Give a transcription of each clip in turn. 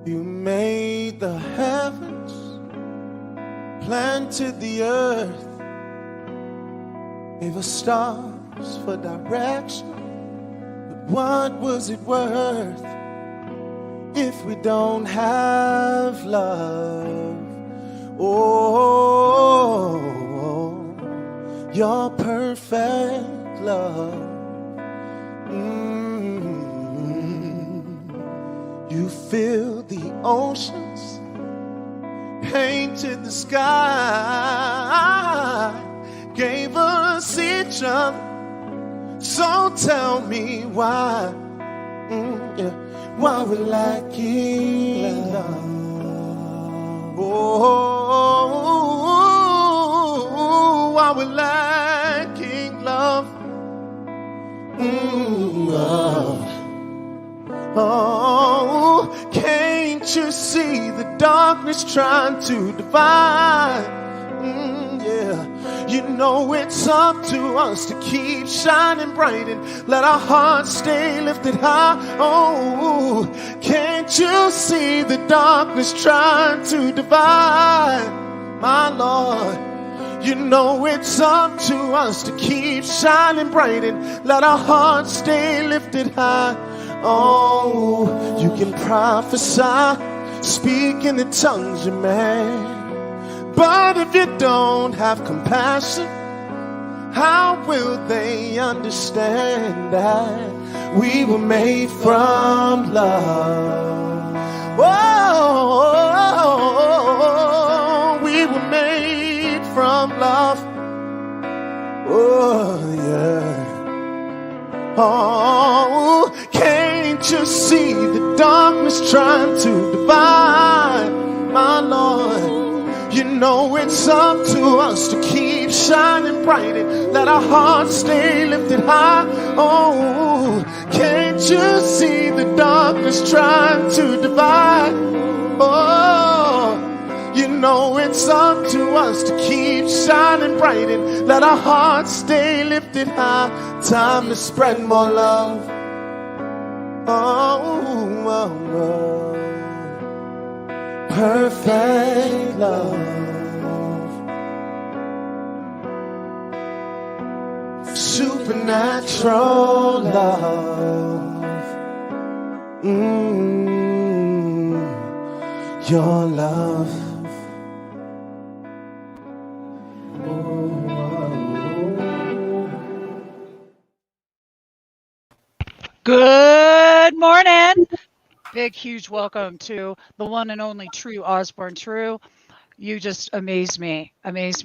You made the heavens, planted the earth, gave us stars for direction. But what was it worth if we don't have love? Oh, your perfect love. You filled the oceans, painted the sky, gave us each other. So tell me why, why we're lacking love. Oh, why we're lacking love. Oh, can't you see the darkness trying to divide? Yeah, you know it's up to us to keep shining bright and let our hearts stay lifted high. Oh, can't you see the darkness trying to divide? My Lord, you know it's up to us to keep shining bright and let our hearts stay lifted high. Oh, you can prophesy, speak in the tongues you made. But if you don't have compassion, how will they understand that we were made from love? Oh, we were made from love. Oh, yeah. Oh, can't you see the darkness trying to divide? My Lord, you know it's up to us to keep shining bright and let our hearts stay lifted high. Oh, can't you see the darkness trying to divide? Oh, you know it's up to us to keep shining bright and let our hearts stay lifted high. Time to spread more love. Oh, perfect love. Supernatural love. Your love. Good morning. Big, huge welcome to the one and only True Osborne True. You just amaze me.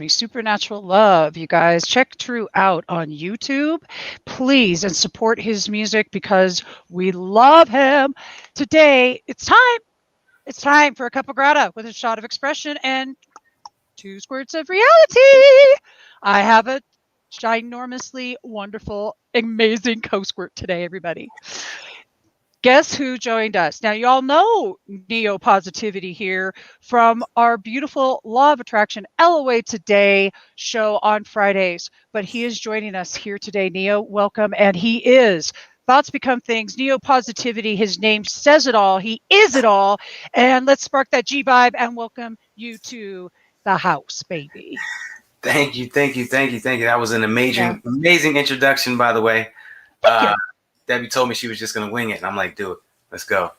Supernatural love, you guys. Check True out on YouTube, please, and support his music because we love him. Today, it's time. It's time for a cup of grata with a shot of expression and 2 squirts of reality. I have a ginormously wonderful, amazing co-squirt today, everybody. Guess who joined us? Now, you all know neo-positivity here from our beautiful Law of Attraction LOA Today show on Fridays. But he is joining us here today. Neo, welcome. And he is Thoughts Become Things, neo-positivity. His name says it all. He is it all. And let's spark that G-vibe and welcome you to the house, baby. Thank you. That was an amazing introduction, by the way. Thank you. Debbie told me she was just going to wing it, and I'm like, do it. Let's go.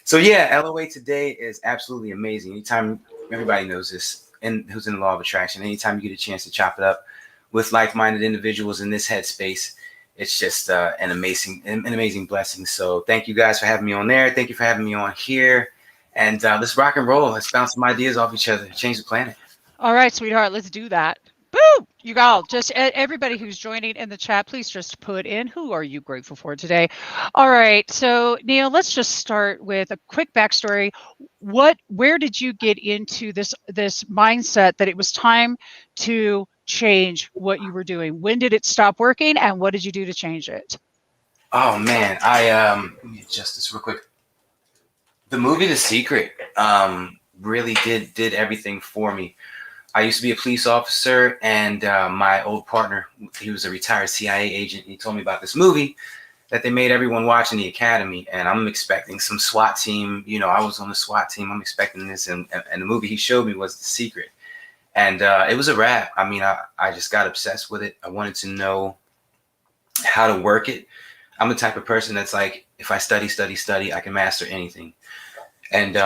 So yeah, LOA Today is absolutely amazing. Anytime, everybody knows this, and who's in the Law of Attraction, anytime you get a chance to chop it up with like-minded individuals in this headspace, it's just an amazing blessing. So thank you guys for having me on there. Thank you for having me on here. And let's rock and roll. Let's bounce some ideas off each other. Change the planet. All right, sweetheart, let's do that. Boo! You all, just everybody who's joining in the chat, please just put in who are you grateful for today. All right, so Neil, let's just start with a quick backstory. Where did you get into this mindset that it was time to change what you were doing? When did it stop working, and what did you do to change it? Oh man, let me adjust this real quick. The movie The Secret really did everything for me. I used to be a police officer, and my old partner, he was a retired CIA agent. He told me about this movie, that they made everyone watch in the academy, and I'm expecting some SWAT team. You know, I was on the SWAT team. I'm expecting this, and the movie he showed me was The Secret, and it was a wrap. I mean, I just got obsessed with it. I wanted to know how to work it. I'm the type of person that's like, if I study, I can master anything. And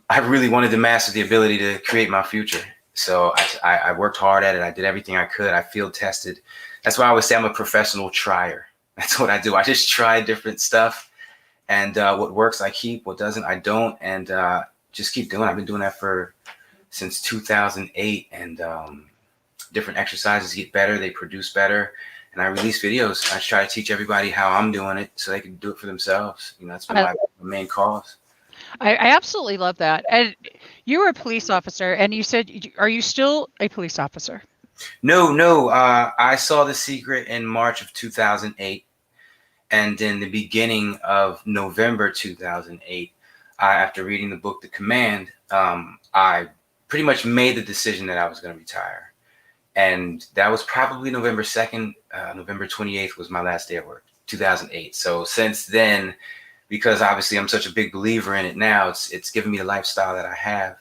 I really wanted to master the ability to create my future. So I worked hard at it. I did everything I could. I field tested. That's why I always say I'm a professional trier. That's what I do. I just try different stuff. And what works, I keep. What doesn't, I don't. And just keep doing it. I've been doing that since 2008. And different exercises get better. They produce better. And I release videos. I try to teach everybody how I'm doing it so they can do it for themselves. You know, that's been my main cause. I absolutely love that. And you were a police officer, and you said, are you still a police officer? No. I saw The Secret in March of 2008. And in the beginning of November 2008, after reading the book, The Command, I pretty much made the decision that I was going to retire. And that was probably November 2nd. November 28th was my last day at work, 2008. So since then, because obviously I'm such a big believer in it now, it's given me the lifestyle that I have.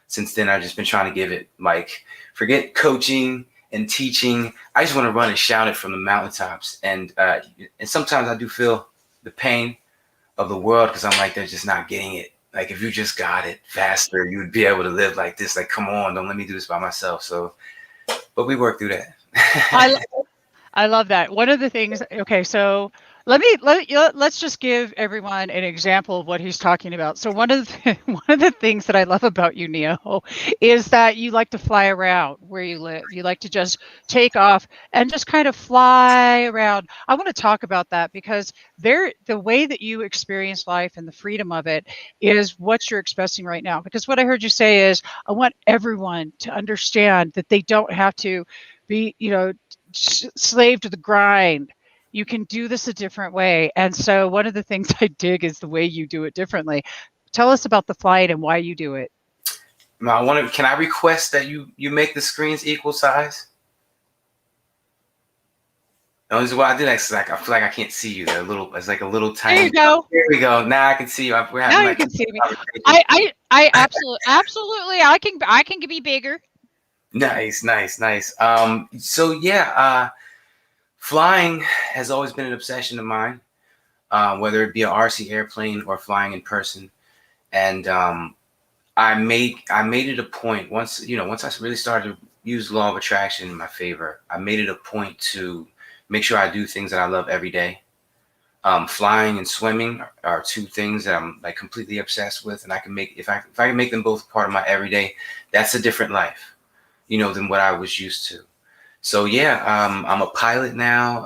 Since then, I've just been trying to give it, like, forget coaching and teaching. I just want to run and shout it from the mountaintops. And sometimes I do feel the pain of the world because I'm like, they're just not getting it. Like, if you just got it faster, you would be able to live like this. Like, come on, don't let me do this by myself. So, but we work through that. I love that. One of the things, okay, so let's just give everyone an example of what he's talking about. So one of the things that I love about you, Neo, is that you like to fly around where you live. You like to just take off and just kind of fly around. I want to talk about that because the way that you experience life and the freedom of it is what you're expressing right now. Because what I heard you say is, I want everyone to understand that they don't have to be, slave to the grind. You can do this a different way. And so one of the things I dig is the way you do it differently. Tell us about the flight and why you do it. Can I request that you make the screens equal size? The only reason why I do that is like I feel like I can't see you. It's like a little tiny. There you go. There we go. Now I can see you. Now you can see me. I absolutely. I can be bigger. Nice. So yeah, flying has always been an obsession of mine, whether it be an RC airplane or flying in person. And I made it a point once I really started to use law of attraction in my favor. I made it a point to make sure I do things that I love every day. Flying and swimming are two things that I'm like completely obsessed with, and I can make if I can make them both part of my everyday, that's a different life, than what I was used to. So yeah, I'm a pilot now.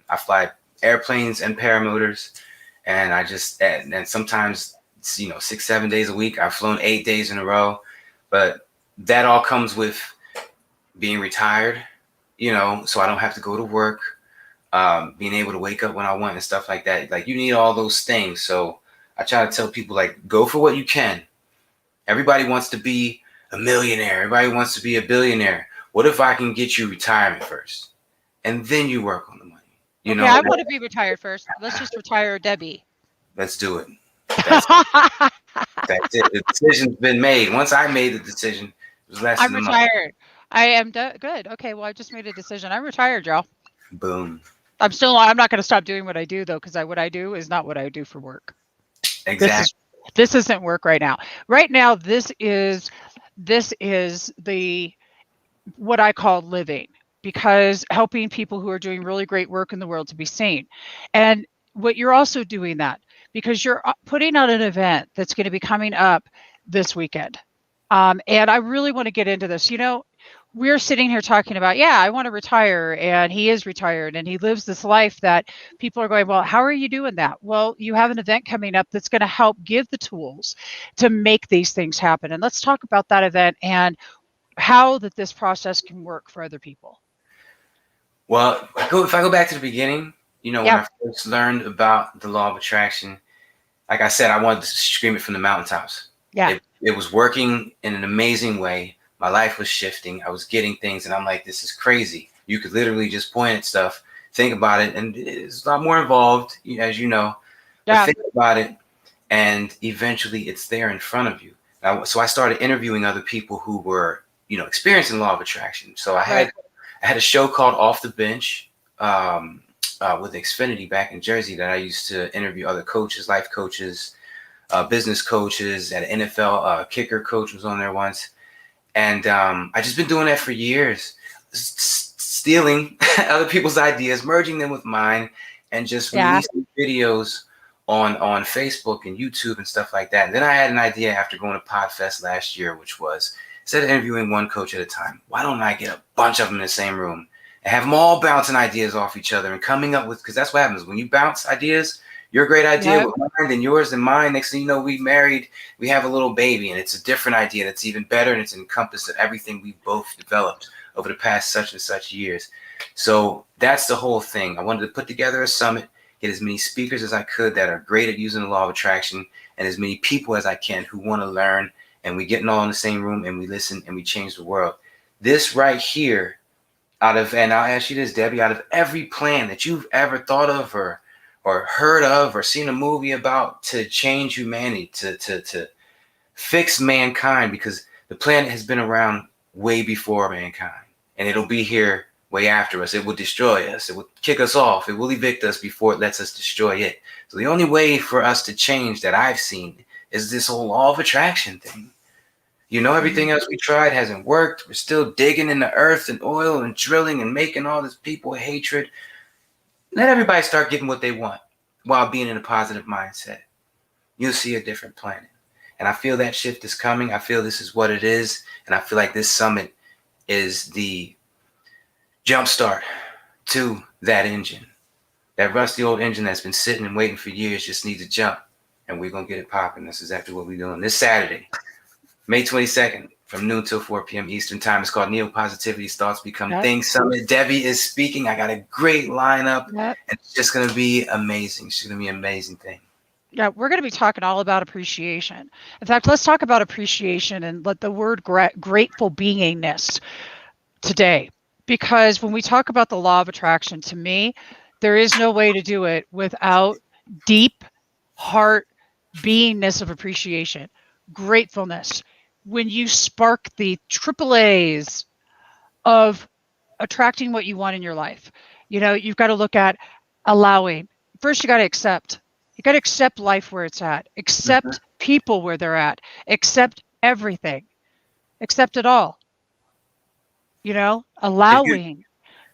I fly airplanes and paramotors, and and sometimes 6-7 days a week. I've flown 8 days in a row, but that all comes with being retired, so I don't have to go to work, being able to wake up when I want and stuff like that. Like, you need all those things. So I try to tell people, like, go for what you can. Everybody wants to be a millionaire. Everybody wants to be a billionaire. What if I can get you retirement first, and then you work on the money? Okay, I want to be retired first. Let's just retire Debbie. Let's do it. That's it. The decision's been made. Once I made the decision, it was less than a month. I'm retired. I am good. Okay, well, I just made a decision. I'm retired, y'all. Boom. I'm not going to stop doing what I do, though, because what I do is not what I do for work. Exactly. This isn't work right now. Right now, this is what I call living, because helping people who are doing really great work in the world to be seen. And what you're also doing that because you're putting on an event that's going to be coming up this weekend. And I really want to get into this. We're sitting here talking about, I want to retire, and he is retired, and he lives this life that people are going, well, how are you doing that? Well, you have an event coming up that's going to help give the tools to make these things happen. And let's talk about that event and how this process can work for other people. Well, if I go back to the beginning, when I first learned about the law of attraction, like I said, I wanted to scream it from the mountaintops. Yeah. It was working in an amazing way. My life was shifting. I was getting things, and I'm like, this is crazy. You could literally just point at stuff, think about it, and it's a lot more involved, as you know. But Yeah. think about it, and eventually it's there in front of you. So I started interviewing other people who were, experiencing law of attraction. So Right. I had a show called Off the Bench with Xfinity back in Jersey that I used to interview other coaches, life coaches, business coaches. At an NFL kicker coach was on there once, and I just been doing that for years, stealing other people's ideas, merging them with mine, and just Yeah. releasing videos on Facebook and YouTube and stuff like that. And then I had an idea after going to Podfest last year, which was, instead of interviewing one coach at a time, why don't I get a bunch of them in the same room and have them all bouncing ideas off each other and coming up with, because that's what happens when you bounce ideas. Your great idea Yep. with mine and yours and mine. Next thing you know, we married, we have a little baby, and it's a different idea that's even better, and it's encompassed of everything we've both developed over the past such and such years. So that's the whole thing. I wanted to put together a summit, get as many speakers as I could that are great at using the law of attraction, and as many people as I can who want to learn, and we getting all in the same room and we listen and we change the world. This right here, and I'll ask you this, Debbie, out of every plan that you've ever thought of or heard of or seen a movie about to change humanity, to fix mankind, because the planet has been around way before mankind, and it'll be here way after us. It will destroy us. It will kick us off. It will evict us before it lets us destroy it. So the only way for us to change that I've seen is this whole law of attraction thing. Everything else we tried hasn't worked. We're still digging in the earth and oil and drilling and making all this people hatred. Let everybody start getting what they want while being in a positive mindset. You'll see a different planet. And I feel that shift is coming. I feel this is what it is. And I feel like this summit is the jumpstart to that engine. That rusty old engine that's been sitting and waiting for years just needs a jump. And we're going to get it popping. That's exactly what we're doing this Saturday, May 22nd, from noon till 4 p.m. Eastern time. It's called Neo Positivity's Thoughts Become Things Summit. Debbie is speaking. I got a great lineup. Yep. And it's just going to be amazing. It's going to be an amazing thing. Yeah, we're going to be talking all about appreciation. In fact, let's talk about appreciation and let the word grateful beingness today. Because when we talk about the law of attraction, to me, there is no way to do it without deep heart beingness of appreciation, gratefulness. When you spark the triple A's of attracting what you want in your life, you've got to look at allowing. First, you got to accept. You got to accept life where it's at, accept people where they're at, accept everything, accept it all. Allowing.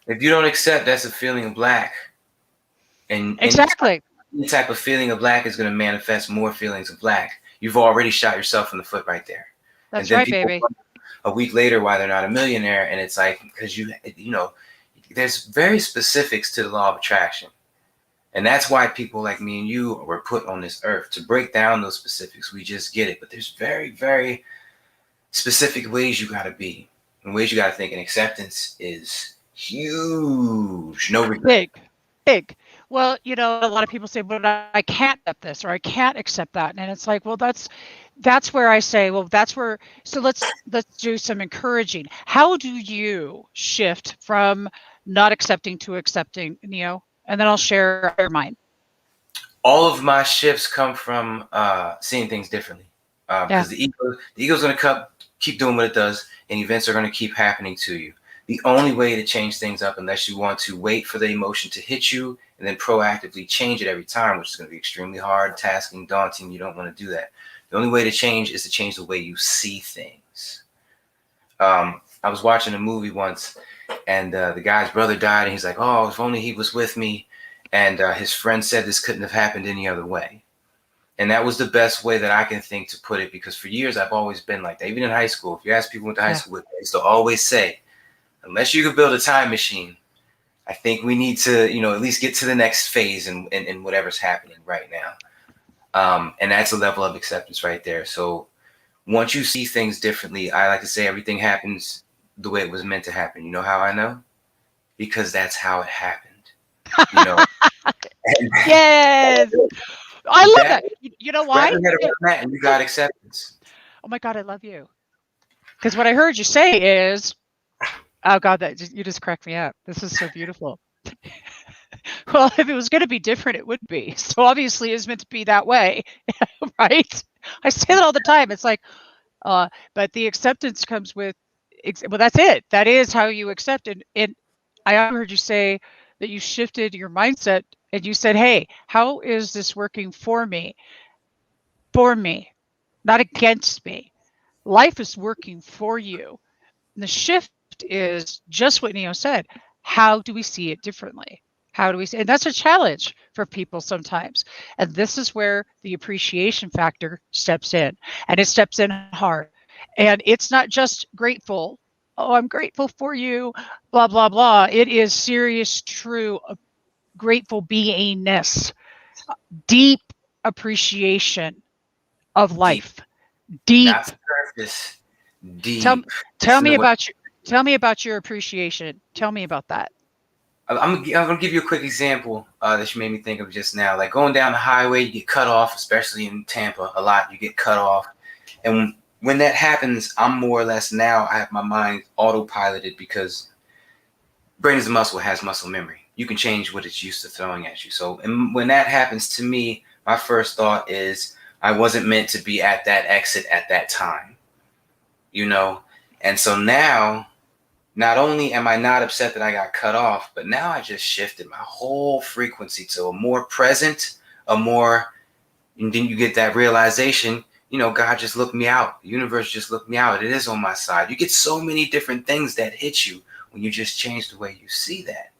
If you don't accept, that's a feeling of lack. And exactly. Any type of feeling of lack is going to manifest more feelings of lack. You've already shot yourself in the foot right there. That's right, baby. A week later, why they're not a millionaire, and it's like, because there's very specifics to the law of attraction. And that's why people like me and you were put on this earth, to break down those specifics. We just get it. But there's very, very specific ways you got to be and ways you got to think. And acceptance is huge. No regret. Big. Well, a lot of people say, but I can't accept this or I can't accept that. And it's like, well, that's where I say, well, that's where. So let's do some encouraging. How do you shift from not accepting to accepting, Neo? And then I'll share mine. All of my shifts come from seeing things differently. Because the ego's going to keep doing what it does, and events are going to keep happening to you. The only way to change things up, unless you want to wait for the emotion to hit you and then proactively change it every time, which is going to be extremely hard, tasking, daunting. You don't want to do that. The only way to change is to change the way you see things. I was watching a movie once, and the guy's brother died, and he's like, oh, if only he was with me. And his friend said this couldn't have happened any other way. And that was the best way that I can think to put it, because for years I've always been like that. Even in high school, if you ask people who went to high school with me, they used to always say, unless you could build a time machine, I think we need to, at least get to the next phase in whatever's happening right now. And that's a level of acceptance right there. So once you see things differently, I like to say everything happens the way it was meant to happen. You know how I know? Because that's how it happened. Yes. I love that. You know why? And you got acceptance. Oh my God, I love you. Because what I heard you say is, oh God, you just cracked me up. This is so beautiful. Well, if it was going to be different, it would be. So obviously, it's meant to be that way, right? I say that all the time. It's like, but the acceptance comes with, well, that's it. That is how you accept it. And I heard you say that you shifted your mindset and you said, hey, how is this working for me? For me, not against me. Life is working for you. And the shift is just what Neo said. How do we see it differently? How do we see? And that's a challenge for people sometimes. And this is where the appreciation factor steps in, and it steps in hard. And it's not just grateful. Oh, I'm grateful for you, blah, blah, blah. It is serious, true, grateful beingness, deep appreciation of Deep, life. Deep. not surface. Tell, Deep. tell Listen to me what about your, tell me about your appreciation. Tell me about that. I'm gonna give you a quick example that you made me think of just now. Like going down the highway, you get cut off, especially in Tampa, a lot. You get cut off, and when that happens, I'm more or less now. I have my mind autopiloted because brain is a muscle, has muscle memory. You can change what it's used to throwing at you. So, and when that happens to me, my first thought is I wasn't meant to be at that exit at that time, you know. And so now not only am I not upset that I got cut off, but now I just shifted my whole frequency to a more present, a more, and then you get that realization, you know, God just looked me out. The universe just looked me out. It is on my side. You get so many different things that hit you when you just change the way you see that.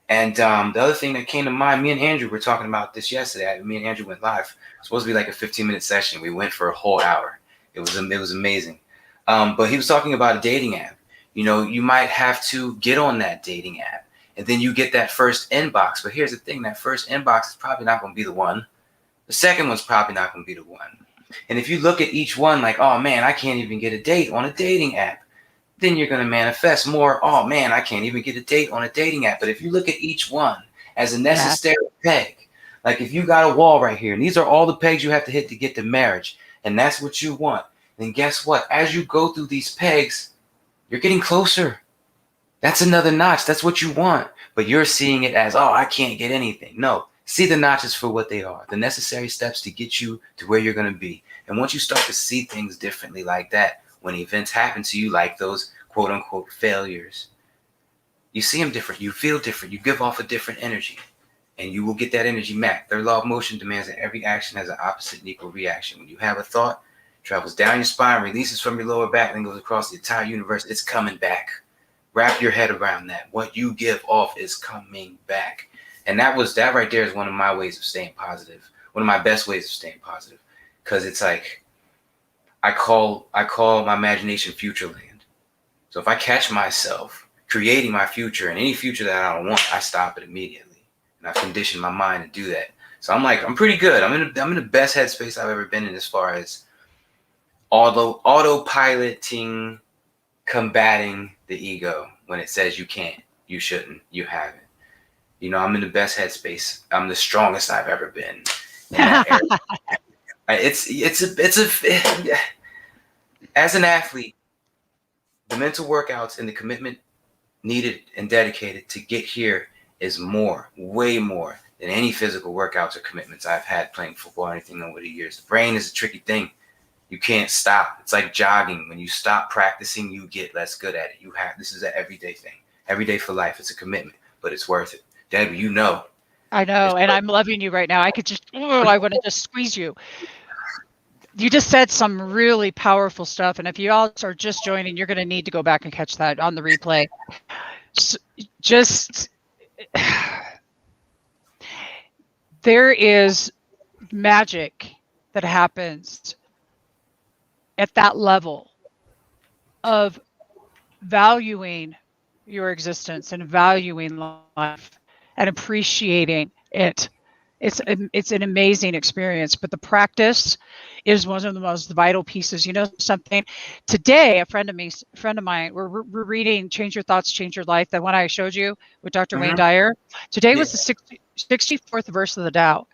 And the other thing that came to mind, me and Andrew were talking about this yesterday. Me and Andrew went live. It was supposed to be like a 15-minute session. We went for a whole hour. It was amazing. But he was talking about a dating app. You know, you might have to get on that dating app, and then you get that first inbox. But here's the thing: that first inbox is probably not going to be the one. The second one's probably not going to be the one. And if you look at each one like, oh man, I can't even get a date on a dating app, then you're going to manifest more. Oh man, I can't even get a date on a dating app. But if you look at each one as a necessary peg, like if you got a wall right here, and these are all the pegs you have to hit to get to marriage, and that's what you want, then guess what? As you go through these pegs, you're getting closer. That's another notch. That's what you want. But you're seeing it as, oh, I can't get anything. No, see the notches for what they are, the necessary steps to get you to where you're going to be. And once you start to see things differently like that, when events happen to you, like those quote unquote failures, you see them different. You feel different. You give off a different energy, and you will get that energy back. Third law of motion demands that every action has an opposite and equal reaction. When you have a thought, travels down your spine, releases from your lower back, then goes across the entire universe. It's coming back. Wrap your head around that. What you give off is coming back. And that right there is one of my ways of staying positive. One of my best ways of staying positive. Because it's like, I call my imagination future land. So if I catch myself creating my future, and any future that I don't want, I stop it immediately. And I've conditioned my mind to do that. So I'm like, I'm pretty good. I'm in the best headspace I've ever been in as far as autopiloting, combating the ego when it says you can't, you shouldn't, you haven't. You know, I'm in the best headspace. I'm the strongest I've ever been in that area. As an athlete, the mental workouts and the commitment needed and dedicated to get here is more, way more than any physical workouts or commitments I've had playing football or anything over the years. The brain is a tricky thing. You can't stop. It's like jogging. When you stop practicing, you get less good at it. This is an everyday thing. Every day for life. It's a commitment, but it's worth it. Debbie, you know. I know, and I'm loving you right now. I could just, I want to just squeeze you. You just said some really powerful stuff, and if you all are just joining, you're going to need to go back and catch that on the replay. Just, there is magic that happens at that level of valuing your existence and valuing life and appreciating it. It's an amazing experience, but the practice is one of the most vital pieces. You know something? Today, a friend of mine, we're reading Change Your Thoughts, Change Your Life, the one I showed you with Dr. Wayne Dyer. Today was the 64th verse of the Tao,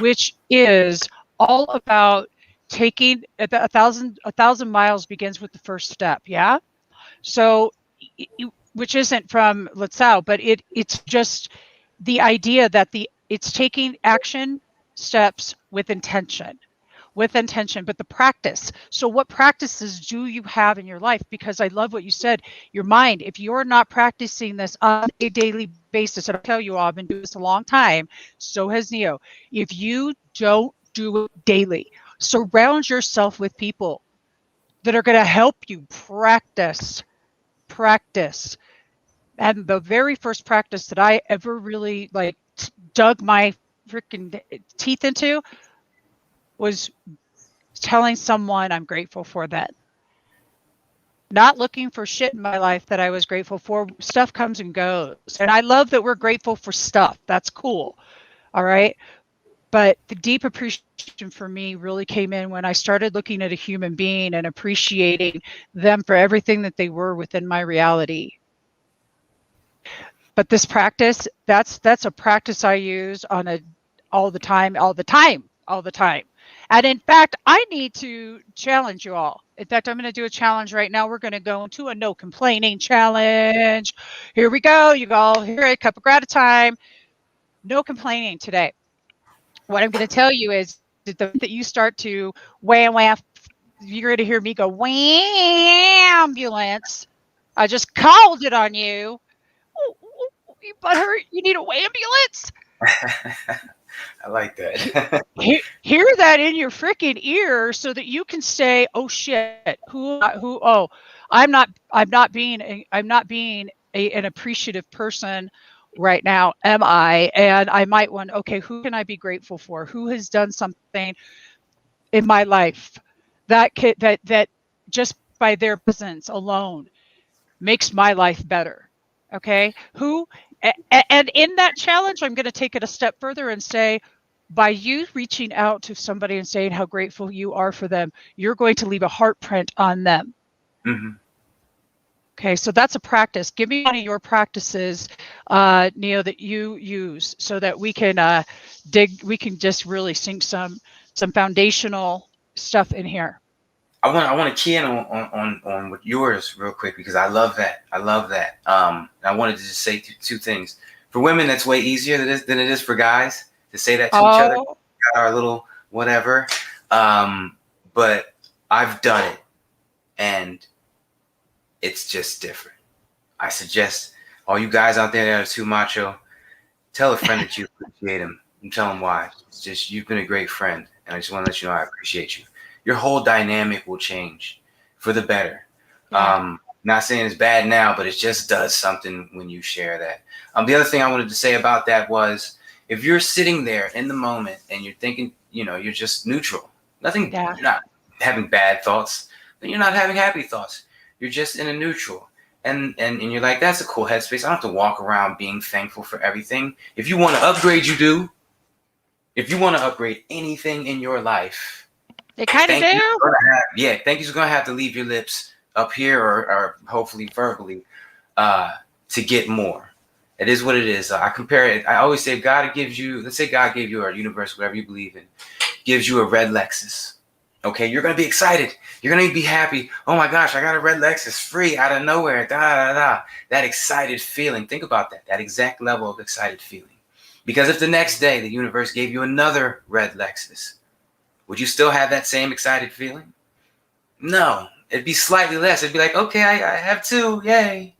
which is all about taking a thousand miles begins with the first step. Yeah. So which isn't from Lutzow, but it's just the idea that it's taking action steps with intention, but the practice. So what practices do you have in your life? Because I love what you said, your mind, if you're not practicing this on a daily basis, and I'll tell you all, I've been doing this a long time, so has Neo. If you don't do it daily, surround yourself with people that are going to help you practice. And the very first practice that I ever really like dug my freaking teeth into was telling someone I'm grateful for that. Not looking for shit in my life that I was grateful for. Stuff comes and goes. And I love that we're grateful for stuff. That's cool. All right. But the deep appreciation for me really came in when I started looking at a human being and appreciating them for everything that they were within my reality. But this practice, that's a practice I use on all the time. And in fact, I need to challenge you all. In fact, I'm going to do a challenge right now. We're going to go into a no complaining challenge. Here we go. You all hear it, cup of gratitude time. No complaining today. What I'm going to tell you is that you start to wham, you're going to hear me go, ambulance. I just called it on you. You butthurt, you need a ambulance. I like that. Hear that in your freaking ear so that you can say, "Oh shit, oh, I'm not being an appreciative person right now, am I?" And I might want, okay, who can I be grateful for? Who has done something in my life that just by their presence alone makes my life better? Okay, and in that challenge, I'm going to take it a step further and say, by you reaching out to somebody and saying how grateful you are for them, you're going to leave a heart print on them. Mm-hmm. Okay, so that's a practice. Give me one of your practices, Neo, that you use so that we can we can just really sink some foundational stuff in here. I want to key in on with yours real quick because I love that. I wanted to just say two things. For women, that's way easier than it is for guys to say that to each other. Got our little whatever. But I've done it, and it's just different. I suggest all you guys out there that are too macho, tell a friend that you appreciate him and tell him why. It's just, you've been a great friend, and I just want to let you know I appreciate you. Your whole dynamic will change for the better. Yeah. Not saying it's bad now, but it just does something when you share that. The other thing I wanted to say about that was, if you're sitting there in the moment and you're thinking, you're just neutral, nothing, you're not having bad thoughts, then you're not having happy thoughts. You're just in a neutral. And you're like, that's a cool headspace. I don't have to walk around being thankful for everything. If you want to upgrade, you do. If you want to upgrade anything in your life, they kind of do. Thank you's going to have to leave your lips up here or hopefully verbally to get more. It is what it is. I compare it. I always say, if God gives you, let's say God gave you, or universe, whatever you believe in, gives you a red Lexus. Okay, you're going to be excited. You're going to be happy. Oh my gosh, I got a red Lexus free out of nowhere. That excited feeling. Think about that exact level of excited feeling. Because if the next day the universe gave you another red Lexus, would you still have that same excited feeling? No, it'd be slightly less. It'd be like, okay, I have two, yay.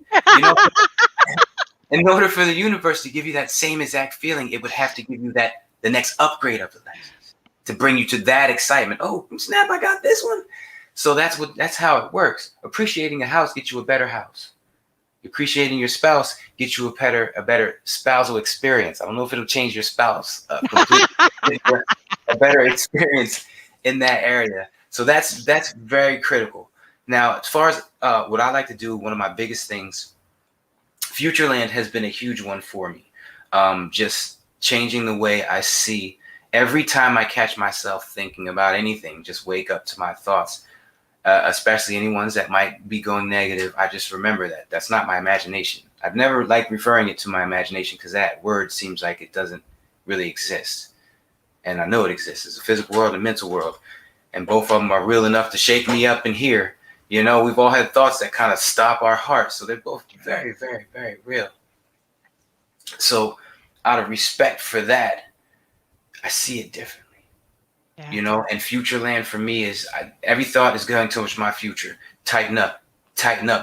In order for the universe to give you that same exact feeling, it would have to give you the next upgrade of the Lexus to bring you to that excitement. Oh, snap, I got this one. So that's how it works. Appreciating a house gets you a better house. Appreciating your spouse gets you a better spousal experience. I don't know if it'll change your spouse completely. A better experience in that area. So that's very critical. Now, as far as what I like to do, one of my biggest things, Futureland has been a huge one for me. Just changing the way I see. Every time I catch myself thinking about anything, just wake up to my thoughts, especially any ones that might be going negative. I just remember that that's not my imagination. I've never liked referring it to my imagination because that word seems like it doesn't really exist. And I know it exists. It's a physical world and a mental world. And both of them are real enough to shake me up in here. You know, we've all had thoughts that kind of stop our hearts. So they're both very, very, very real. So out of respect for that, I see it differently. Yeah. You know, and future land for me is every thought is going towards my future. Tighten up,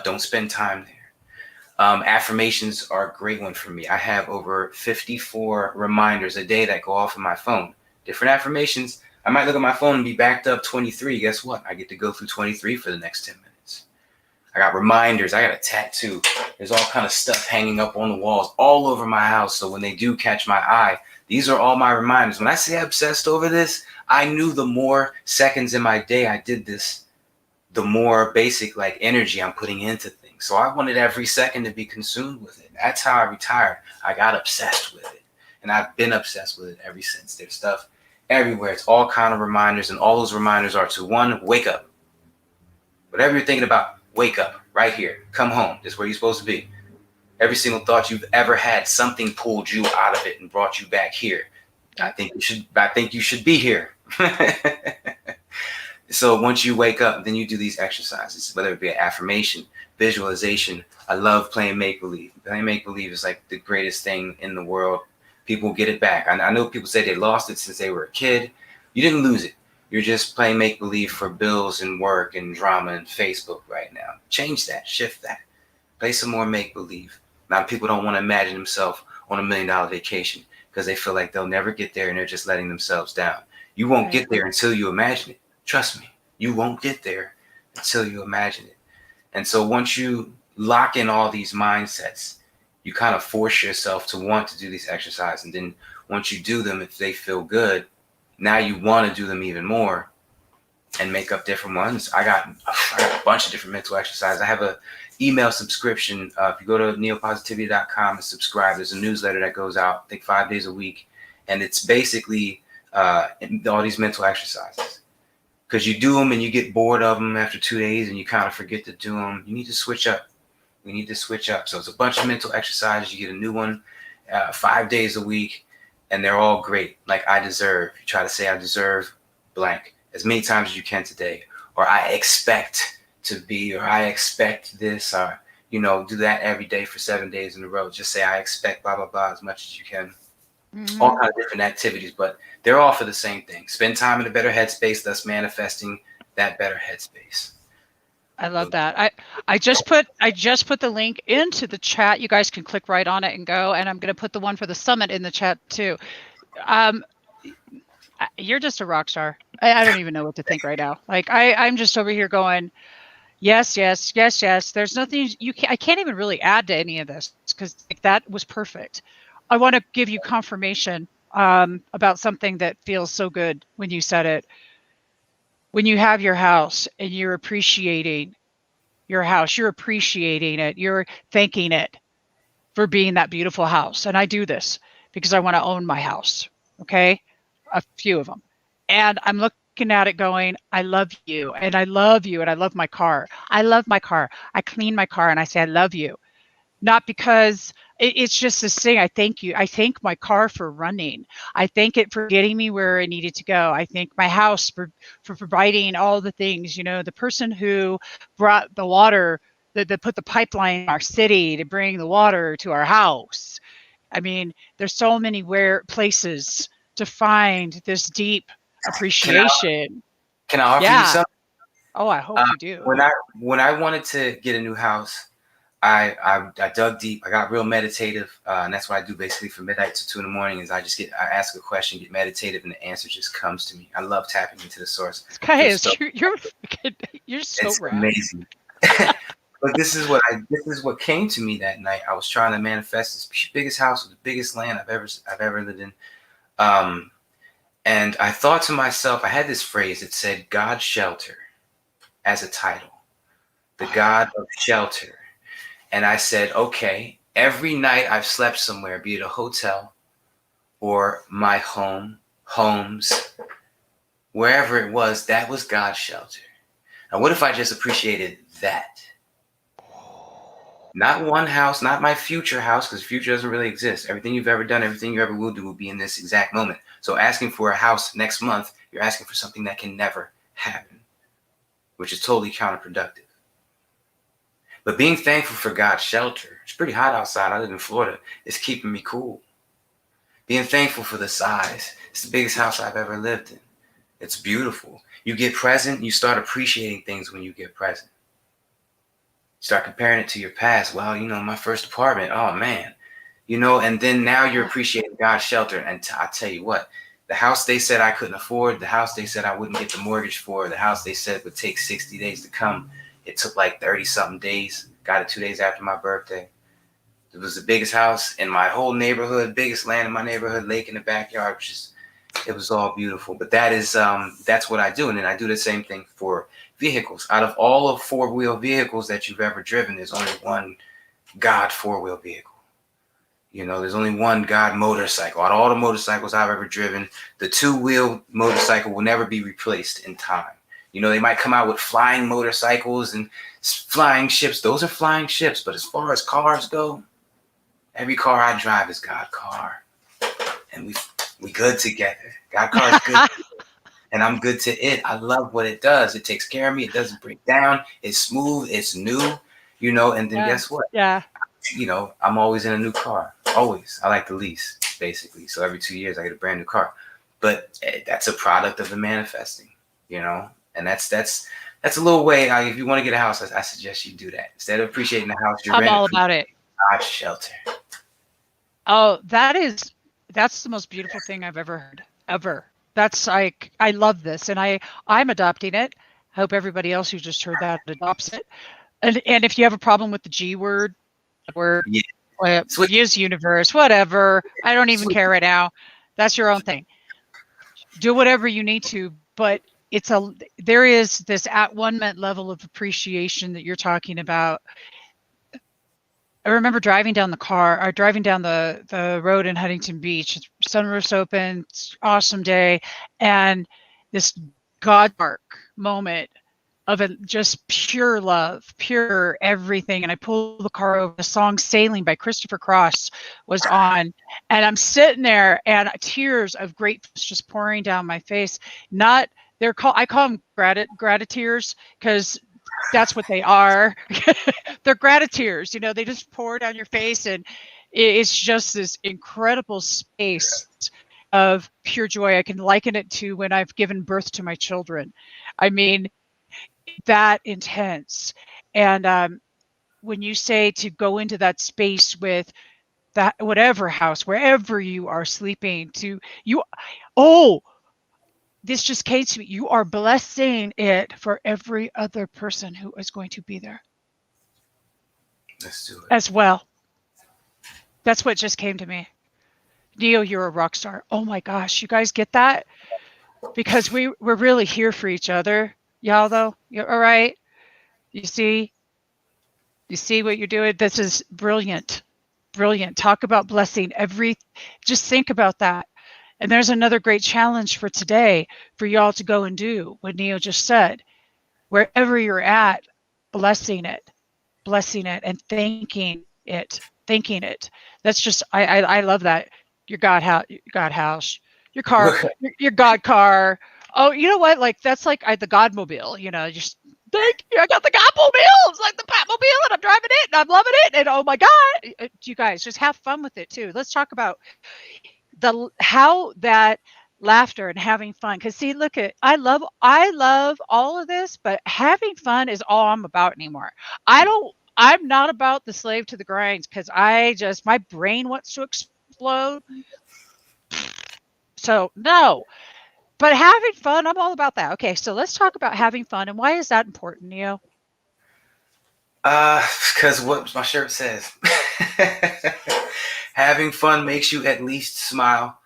don't spend time there. Affirmations are a great one for me. I have over 54 reminders a day that go off of my phone. Different affirmations. I might look at my phone and be backed up 23. Guess what? I get to go through 23 for the next 10 minutes. I got reminders. I got a tattoo. There's all kind of stuff hanging up on the walls all over my house. So when they do catch my eye, these are all my reminders. When I say I obsessed over this, I knew the more seconds in my day I did this, the more basic like energy I'm putting into things. So I wanted every second to be consumed with it. That's how I retired. I got obsessed with it. And I've been obsessed with it ever since. There's stuff everywhere. It's all kind of reminders. And all those reminders are to one, wake up. Whatever you're thinking about, wake up right here. Come home. This is where you're supposed to be. Every single thought you've ever had, something pulled you out of it and brought you back here. I think you should be here. So once you wake up, then you do these exercises, whether it be an affirmation, visualization. I love playing make-believe. Playing make-believe is like the greatest thing in the world. People get it back. I know people say they lost it since they were a kid. You didn't lose it. You're just playing make-believe for bills and work and drama and Facebook right now. Change that. Shift that. Play some more make-believe. A lot of people don't want to imagine themselves on $1 million vacation because they feel like they'll never get there and they're just letting themselves down. You won't get there until you imagine it. Trust me, you won't get there until you imagine it. And so once you lock in all these mindsets, you kind of force yourself to want to do these exercises. And then once you do them, if they feel good, now you want to do them even more and make up different ones. I got a bunch of different mental exercises. I have a email subscription. If you go to neopositivity.com and subscribe, there's a newsletter that goes out, I think 5 days a week. And it's basically all these mental exercises. Because you do them and you get bored of them after 2 days and you kind of forget to do them. You need to switch up. We need to switch up. So it's a bunch of mental exercises. You get a new one 5 days a week, and they're all great. Like I deserve. You try to say I deserve blank as many times as you can today. Or I expect to be, or I expect this, or, you know, do that every day for 7 days in a row. Just say I expect blah, blah, blah as much as you can. Mm-hmm. All kinds of different activities, but they're all for the same thing. Spend time in a better headspace, thus manifesting that better headspace. I love that. I just put the link into the chat. You guys can click right on it and go. And I'm going to put the one for the summit in the chat too. You're just a rock star. I don't even know what to think right now. Like I'm just over here going, yes, yes, yes, yes. There's nothing I can't even really add to any of this because like, that was perfect. I want to give you confirmation about something that feels so good when you said it. When you have your house and you're appreciating your house, you're appreciating it, you're thanking it for being that beautiful house. And I do this because I want to own my house, okay? A few of them. And I'm looking at it going, I love you, and I love you, and I love my car. I love my car. I clean my car, and I say, I love you. Not because it's just this thing. I thank you. I thank my car for running. I thank it for getting me where I needed to go. I thank my house for providing all the things, you know, the person who brought the water, that put the pipeline in our city to bring the water to our house. I mean, there's so many places to find this deep appreciation. Can I offer you something? Oh, I hope you do. When I wanted to get a new house, I dug deep. I got real meditative, and that's what I do basically from midnight to 2 a.m. is I ask a question, get meditative, and the answer just comes to me. I love tapping into the source. Guys, you're so it's rad. Amazing. But this is what came to me that night. I was trying to manifest this biggest house with the biggest land I've ever lived in. And I thought to myself, I had this phrase that said "God's shelter" as a title, the God of shelter. And I said, okay, every night I've slept somewhere, be it a hotel or my homes, wherever it was, that was God's shelter. Now, what if I just appreciated that? Not one house, not my future house, because future doesn't really exist. Everything you've ever done, everything you ever will do will be in this exact moment. So asking for a house next month, you're asking for something that can never happen, which is totally counterproductive. But being thankful for God's shelter. It's pretty hot outside. I live in Florida. It's keeping me cool. Being thankful for the size. It's the biggest house I've ever lived in. It's beautiful. You get present, you start appreciating things when you get present. Start comparing it to your past. Well, my first apartment, oh man. And then now you're appreciating God's shelter. And I tell you what, the house they said I couldn't afford, the house they said I wouldn't get the mortgage for, the house they said would take 60 days to come, it took like 30-something days. Got it 2 days after my birthday. It was the biggest house in my whole neighborhood, biggest land in my neighborhood, lake in the backyard. It was all beautiful. But that's what I do. And then I do the same thing for vehicles. Out of all of four-wheel vehicles that you've ever driven, there's only one God four-wheel vehicle. There's only one God motorcycle. Out of all the motorcycles I've ever driven, the two-wheel motorcycle will never be replaced in time. They might come out with flying motorcycles and flying ships. Those are flying ships. But as far as cars go, every car I drive is God car. And we good together. God car is good. And I'm good to it. I love what it does. It takes care of me. It doesn't break down. It's smooth. It's new. And then guess what? Yeah. I'm always in a new car. Always. I like to lease, basically. So every 2 years I get a brand new car. But that's a product of the manifesting, And that's a little way. If you want to get a house, I suggest you do that. Instead of appreciating the house you're renting, I'm all about it. God's shelter. Oh, that's the most beautiful thing I've ever heard. Ever. That's like, I love this, and I'm adopting it. I hope everybody else who just heard that adopts it. And if you have a problem with the G word, use universe, whatever. I don't even care right now. That's your own thing. Do whatever you need to, but there is this at-one-ment level of appreciation that you're talking about. I remember driving down the road in Huntington Beach. Sunroof's open, it's awesome day, and this God-mark moment of just pure love, pure everything. And I pulled the car over. The song "Sailing" by Christopher Cross was on, and I'm sitting there, and tears of gratefulness just pouring down my face. I call them gratitudes, because that's what they are. They're gratitudes. They just pour down your face, and it's just this incredible space of pure joy. I can liken it to when I've given birth to my children. I mean, that intense. And when you say to go into that space with that, whatever house, wherever you are sleeping, this just came to me. You are blessing it for every other person who is going to be there. Let's do it. As well. That's what just came to me. Neo, you're a rock star. Oh my gosh, you guys get that? Because we're really here for each other. Y'all, though, you're all right. You see what you're doing? This is brilliant. Brilliant. Talk about blessing just think about that. And there's another great challenge for today for y'all to go and do what Neo just said. Wherever you're at, blessing it and thanking it. That's just, I love that. Your God house, your car, your God car. Oh, you know what? Like, that's like the Godmobile, just thank you. I got the Godmobile. It's like the Batmobile, and I'm driving it, and I'm loving it. And oh my God, you guys just have fun with it too. Let's talk about how that laughter and having fun. Because see, look I love all of this, but having fun is all I'm about anymore. I'm not about the slave to the grinds, because my brain wants to explode. So no. But having fun, I'm all about that. Okay, so let's talk about having fun, and why is that important, Neo? Because what my shirt says. Having fun makes you at least smile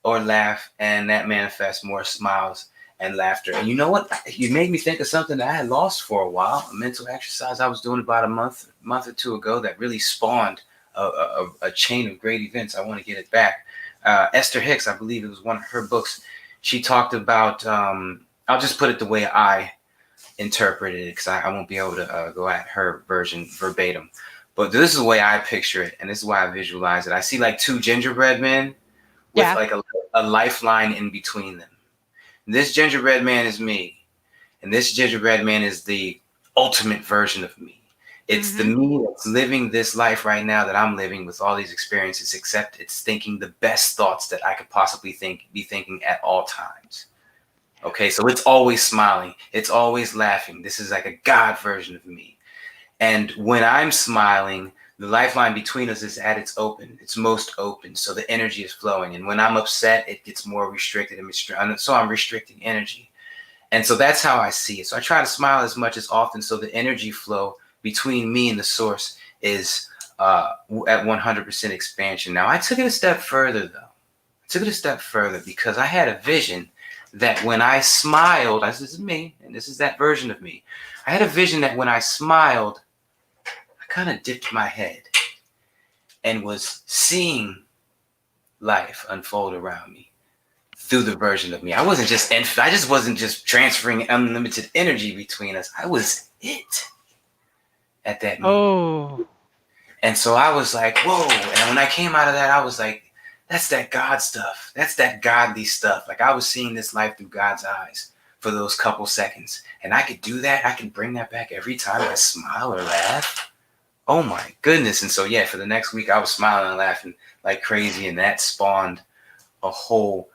or laugh, and that manifests more smiles and laughter. And you know what? You made me think of something that I had lost for a while, a mental exercise I was doing about a month or two ago that really spawned a chain of great events. I want to get it back. Esther Hicks, I believe it was one of her books. She talked about, I'll just put it the way I interpreted it, because I won't be able to go at her version verbatim. But this is the way I picture it, and this is why I visualize it. I see like two gingerbread men with like a lifeline in between them. And this gingerbread man is me, and this gingerbread man is the ultimate version of me. It's the me that's living this life right now that I'm living with all these experiences, except it's thinking the best thoughts that I could possibly be thinking at all times. Okay, so it's always smiling. It's always laughing. This is like a God version of me. And when I'm smiling, the lifeline between us is at its open. It's most open. So the energy is flowing. And when I'm upset, it gets more restricted. So I'm restricting energy. And so that's how I see it. So I try to smile as much as often so the energy flow between me and the source is at 100% expansion. Now, I took it a step further, though. I took it a step further because I had a vision that when I smiled, this is me, and this is that version of me. I had a vision that when I smiled, I kind of dipped my head and was seeing life unfold around me through the version of me. I just wasn't just transferring unlimited energy between us. I was it at that moment. Oh. And so I was like, whoa. And when I came out of that, I was like, that's that God stuff. That's that godly stuff. Like I was seeing this life through God's eyes for those couple seconds. And I could do that. I can bring that back every time I smile or laugh. Oh my goodness. And so, yeah, for the next week, I was smiling and laughing like crazy. And that spawned a whole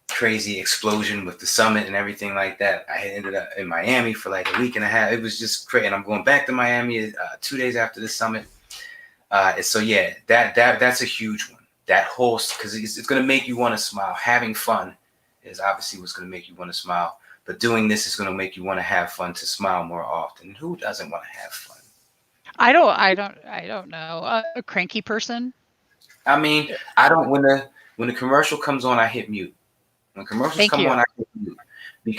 crazy explosion with the summit and everything like that. I ended up in Miami for like a week and a half. It was just crazy. And I'm going back to Miami 2 days after the summit. So yeah, that's a huge one. That whole, because it's going to make you want to smile. Having fun is obviously what's going to make you want to smile. But doing this is going to make you want to have fun, to smile more often. Who doesn't want to have fun? I don't know. A cranky person. I mean, I don't. When the commercial comes on, I hit mute. When commercials come on, I hit mute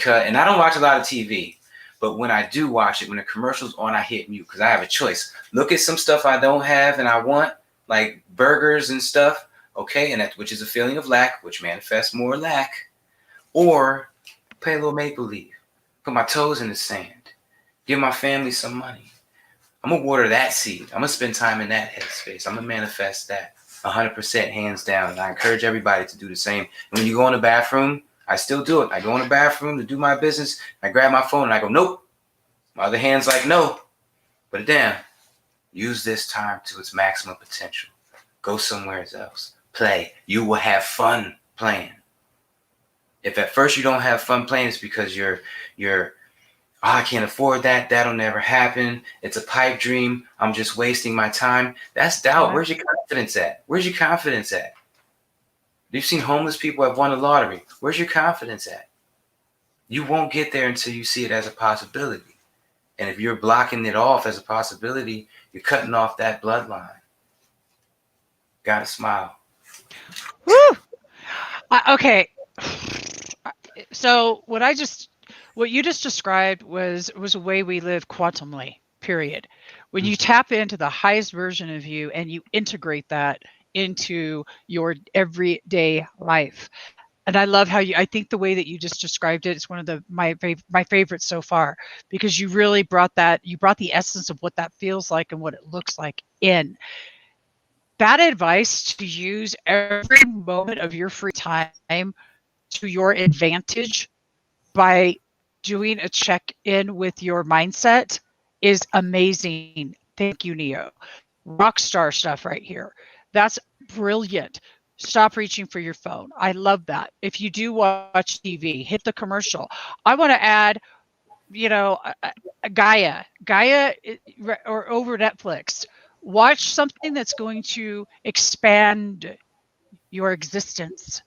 and I don't watch a lot of TV. But when I do watch it, when the commercial's on, I hit mute because I have a choice. Look at some stuff I don't have and I want, like burgers and stuff. Okay, and which is a feeling of lack, which manifests more lack. Or play a little make-believe. Put my toes in the sand. Give my family some money. I'm going to water that seed. I'm going to spend time in that headspace. I'm going to manifest that 100% hands down. And I encourage everybody to do the same. And when you go in the bathroom, I still do it. I go in the bathroom to do my business. I grab my phone and I go, nope. My other hand's like, no. Put it down. Use this time to its maximum potential. Go somewhere else. Play. You will have fun playing. If at first you don't have fun playing, it's because you're I can't afford that. That'll never happen. It's a pipe dream. I'm just wasting my time. That's doubt. Where's your confidence at? Where's your confidence at? You've seen homeless people have won the lottery. Where's your confidence at? You won't get there until you see it as a possibility. And if you're blocking it off as a possibility, you're cutting off that bloodline. Gotta smile. Woo! Okay. So what you just described was a way we live quantumly, period. When you tap into the highest version of you and you integrate that into your everyday life. And I love I think the way that you just described it is one of my favorites so far, because you really brought the essence of what that feels like and what it looks like in. Bad advice to use every moment of your free time to your advantage by doing a check-in with your mindset is amazing. Thank you, Neo. Rockstar stuff right here. That's brilliant. Stop reaching for your phone. I love that. If you do watch TV, hit the commercial. I want to add, Gaia, or over Netflix. Watch something that's going to expand your existence.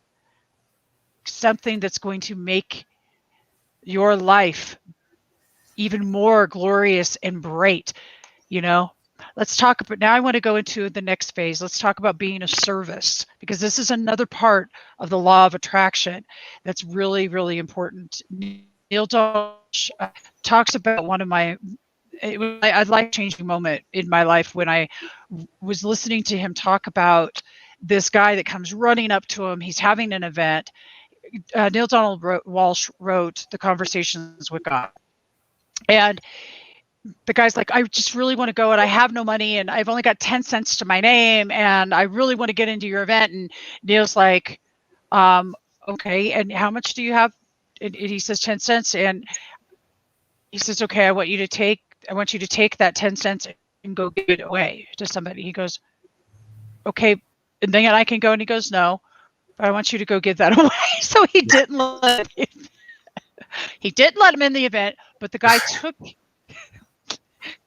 Something that's going to make your life even more glorious and bright. Let's talk about, now I want to go into the next phase. Let's talk about being a service, because this is another part of the law of attraction that's really, really important. Neil Donald talks about one of my, a life-changing moment in my life when I was listening to him talk about this guy that comes running up to him. He's having an event. Neil Donald Walsh wrote The Conversations with God. And the guy's like, I just really want to go and I have no money and I've only got 10 cents to my name and I really want to get into your event. And Neil's like, okay, and how much do you have? And he says 10 cents. And he says, okay, I want you to take that 10 cents and go give it away to somebody. He goes, okay, and then I can go. And he goes, no, but I want you to go give that away. So he didn't let him in the event, but the guy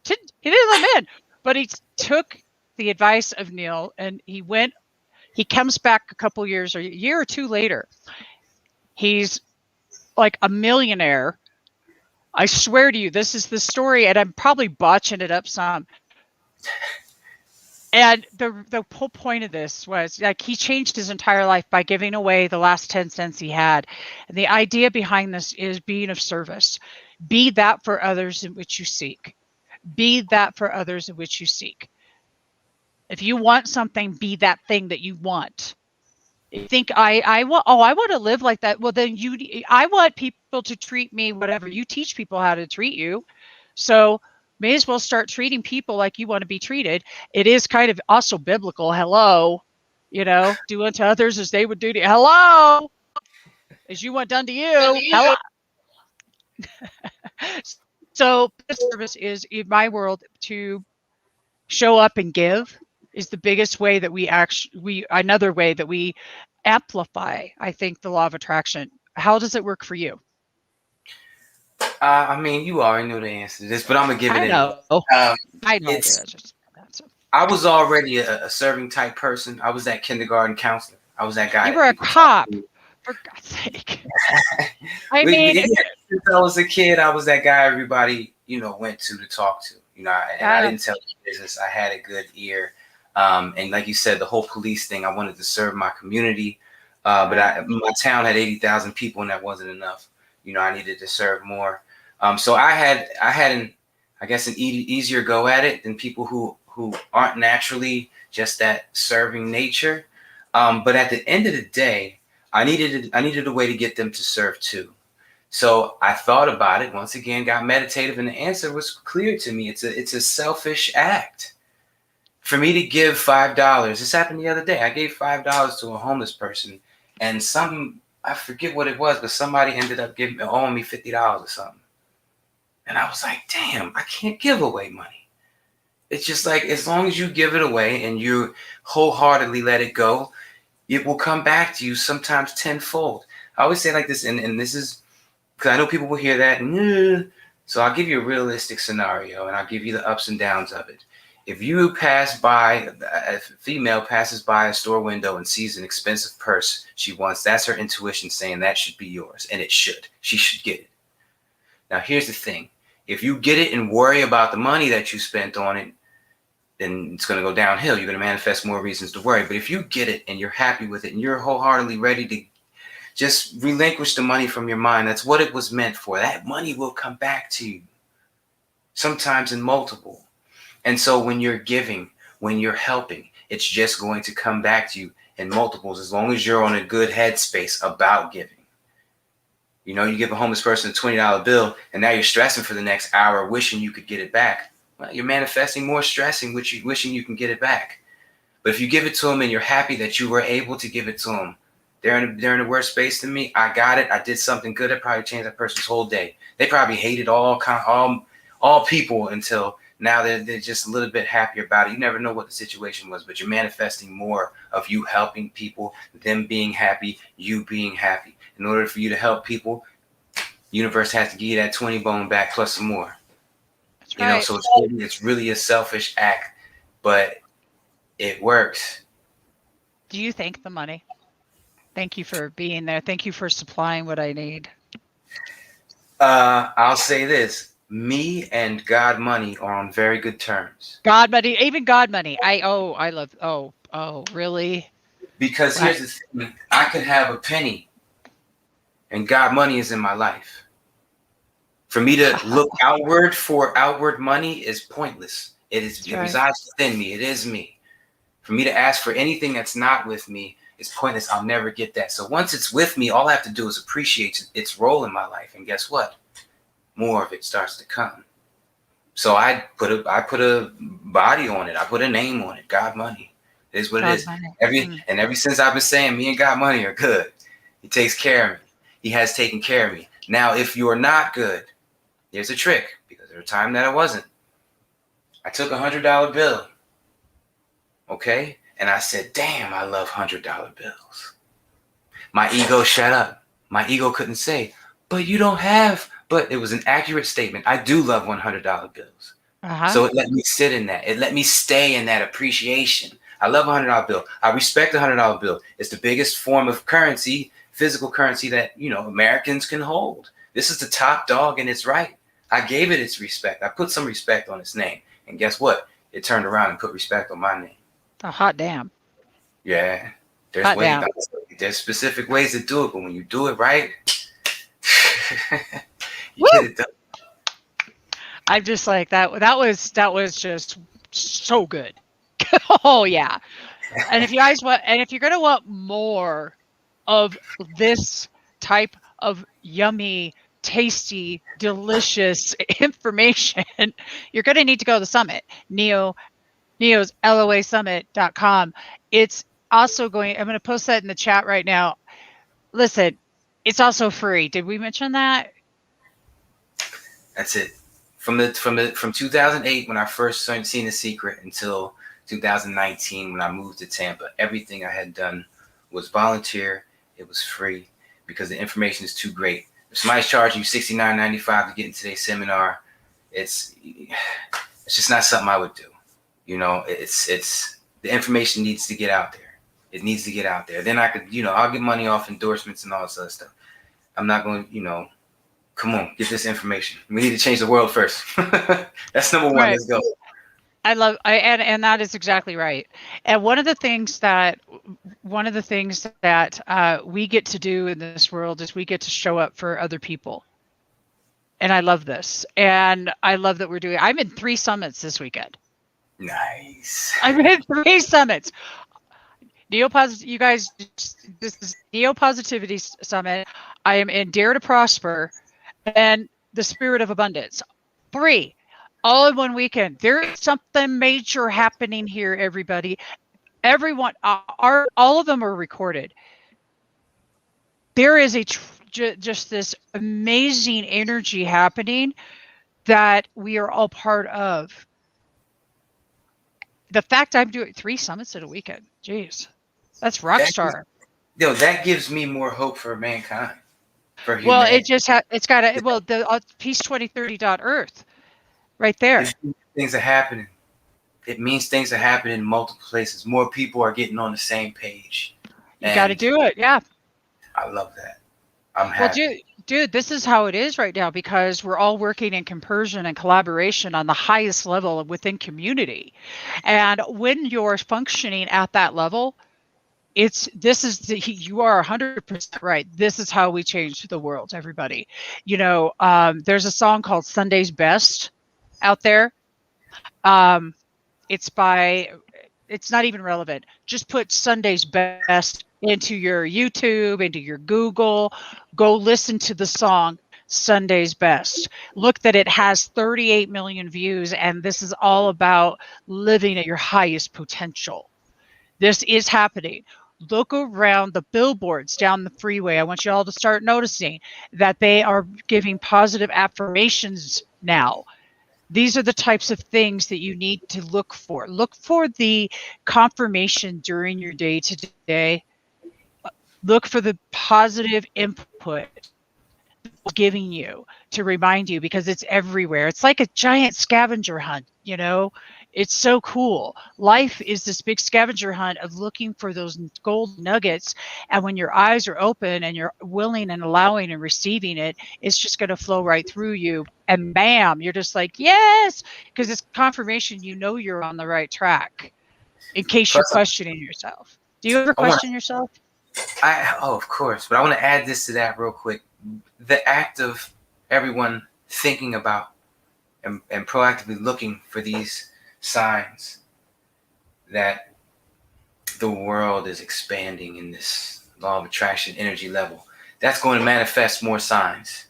he didn't let him in, but he took the advice of Neil, and he comes back a couple years or a year or two later. He's like a millionaire. I swear to you, this is the story, and I'm probably botching it up some. And the whole point of this was like he changed his entire life by giving away the last 10 cents he had. And the idea behind this is being of service. Be that for others in which you seek. Be that for others in which you seek. If you want something, be that thing that you want. You think I want to live like that. Well, then I want people to treat me whatever. You teach people how to treat you. So may as well start treating people like you want to be treated. It is kind of also biblical. Hello, do unto others as they would do to you. Hello, as you want done to you. Hello. So service is, in my world, to show up and give is the biggest way that another way that we amplify, I think, the law of attraction. How does it work for you? I mean, you already know the answer to this, but I'm gonna give it anyway. I know. I was already a serving type person. I was that kindergarten counselor. I was that guy. You were a cop, for God's sake. Since I was a kid, I was that guy everybody, went to talk to. I didn't tell the business. I had a good ear. And like you said, the whole police thing, I wanted to serve my community. But my town had 80,000 people, and that wasn't enough. I needed to serve more. So I had an easier go at it than people who aren't naturally just that serving nature. But at the end of the day, I needed a way to get them to serve too. So I thought about it once again, got meditative, and the answer was clear to me. It's a selfish act. For me to give $5, this happened the other day. I gave $5 to a homeless person, and I forget what it was, but somebody ended up owing me $50 or something. And I was like, damn, I can't give away money. It's just like, as long as you give it away and you wholeheartedly let it go, it will come back to you sometimes tenfold. I always say like this, and this is because I know people will hear that. So I'll give you a realistic scenario, and I'll give you the ups and downs of it. If you a female passes by a store window and sees an expensive purse she wants, that's her intuition saying that should be yours, and it should. She should get it. Now, here's the thing. If you get it and worry about the money that you spent on it, then it's going to go downhill. You're going to manifest more reasons to worry. But if you get it and you're happy with it and you're wholeheartedly ready to just relinquish the money from your mind, that's what it was meant for. That money will come back to you, sometimes in multiple. And so when you're giving, when you're helping, it's just going to come back to you in multiples as long as you're on a good headspace about giving. You give a homeless person a $20 bill, and now you're stressing for the next hour, wishing you could get it back. Well, you're manifesting more stressing, wishing you can get it back. But if you give it to them and you're happy that you were able to give it to them, they're in a worse space than me. I got it. I did something good. That probably changed that person's whole day. They probably hated all people until now they're just a little bit happier about it. You never know what the situation was, but you're manifesting more of you helping people, them being happy, you being happy. In order for you to help people, the universe has to give you that 20 bone back plus some more. That's right. So it's really a selfish act, but it works. Do you thank the money? Thank you for being there. Thank you for supplying what I need. I'll say this. Me and God money are on very good terms. God money, even God money. Really? Because here's the thing. I could have a penny and God money is in my life. For me to look outward for outward money is pointless. It resides within me. It is me. For me to ask for anything that's not with me is pointless. I'll never get that. So once it's with me, all I have to do is appreciate its role in my life. And guess what? More of it starts to come. So I put a body on it. I put a name on it. God money. It is what it is. Ever since I've been saying me and God money are good. He takes care of me. He has taken care of me. Now, if you're not good, there's a trick, because there was a time that I wasn't. I took $100 bill. Okay. And I said, damn, I love $100 bills. My ego shut up. My ego couldn't say, but you don't have, but it was an accurate statement. I do love $100 bills. Uh-huh. So it let me sit in that. It let me stay in that appreciation. I love a $100 bill. I respect a $100 bill. It's the biggest form of currency, physical currency that, Americans can hold. This is the top dog and it's right. I gave it its respect. I put some respect on its name. And guess what? It turned around and put respect on my name. A hot damn. Yeah. There's Hot ways. damn. There's specific ways to do it, but when you do it right, you Woo! get it done. I'm just like that. That was just so good. Oh yeah. And if you guys want, and if you're gonna want more of this type of yummy, tasty, delicious information, you're gonna need to go to the summit. Neo's LOAsummit.com. It's also going. I'm gonna post that in the chat right now. Listen, it's also free. Did we mention that? That's it. From 2008 when I first seen The Secret until 2019 when I moved to Tampa, everything I had done was volunteer. It was free because the information is too great. If somebody's charging you $69.95 to get into today's seminar, it's just not something I would do. It's the information needs to get out there. It needs to get out there. Then I could, I'll get money off endorsements and all this other stuff. I'm not going to, come on, get this information. We need to change the world first. That's number one. Right. Let's go. And that is exactly right. And one of the things that we get to do in this world is we get to show up for other people. And I love this. And I love that we're doing. I'm in 3 summits this weekend. Nice. I'm in 3 summits. You guys, this is Neo Positivity Summit. I am in Dare to Prosper and the Spirit of Abundance. 3, all in one weekend. There is something major happening here, everybody. Everyone, all of them are recorded. There is just this amazing energy happening that we are all part of. The fact I'm doing 3 summits in a weekend, geez, that's rock star. That gives me more hope for mankind. For humanity. Well, it's got the Peace 2030.earth right there. Things are happening. It means things are happening in multiple places. More people are getting on the same page. You got to do it. Yeah. I love that. I'm happy. Well, dude, this is how it is right now because we're all working in compersion and collaboration on the highest level within community. And when you're functioning at that level, you are 100% right. This is how we change the world, everybody. There's a song called Sunday's Best out there. It's not even relevant. Just put Sunday's Best into your YouTube, into your Google. Go listen to the song Sunday's Best. Look that it has 38 million views, and this is all about living at your highest potential. This is happening. Look around the billboards down the freeway. I want you all to start noticing that they are giving positive affirmations now. These are the types of things that you need to look for. Look for the confirmation during your day to day. Look for the positive input giving you to remind you because it's everywhere. It's like a giant scavenger hunt, It's so cool. Life is this big scavenger hunt of looking for those gold nuggets. And when your eyes are open and you're willing and allowing and receiving it, it's just going to flow right through you. And bam, you're just like, yes, because it's confirmation you're on the right track in case you're questioning yourself. Do you ever question yourself? Of course. But I want to add this to that real quick. The act of everyone thinking about and proactively looking for these signs that the world is expanding in this law of attraction energy level, that's going to manifest more signs.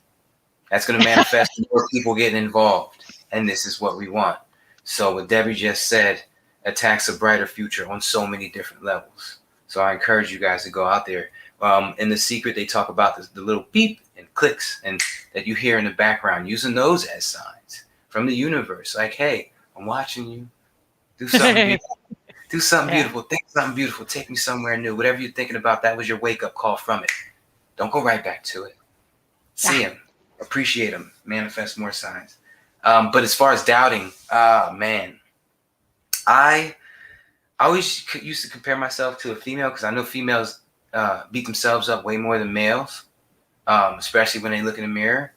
That's going to manifest more people getting involved. And this is what we want. So what Debbie just said attacks a brighter future on so many different levels. So I encourage you guys to go out there. In The Secret, they talk about the little beep and clicks and that you hear in the background, using those as signs from the universe. Like, hey, I'm watching you. Do something beautiful. Do something Yeah. beautiful. Think something beautiful. Take me somewhere new. Whatever you're thinking about, that was your wake-up call from it. Don't go right back to it. See him. Appreciate him. Manifest more signs. But as far as doubting, man, I always used to compare myself to a female because I know females beat themselves up way more than males, especially when they look in the mirror.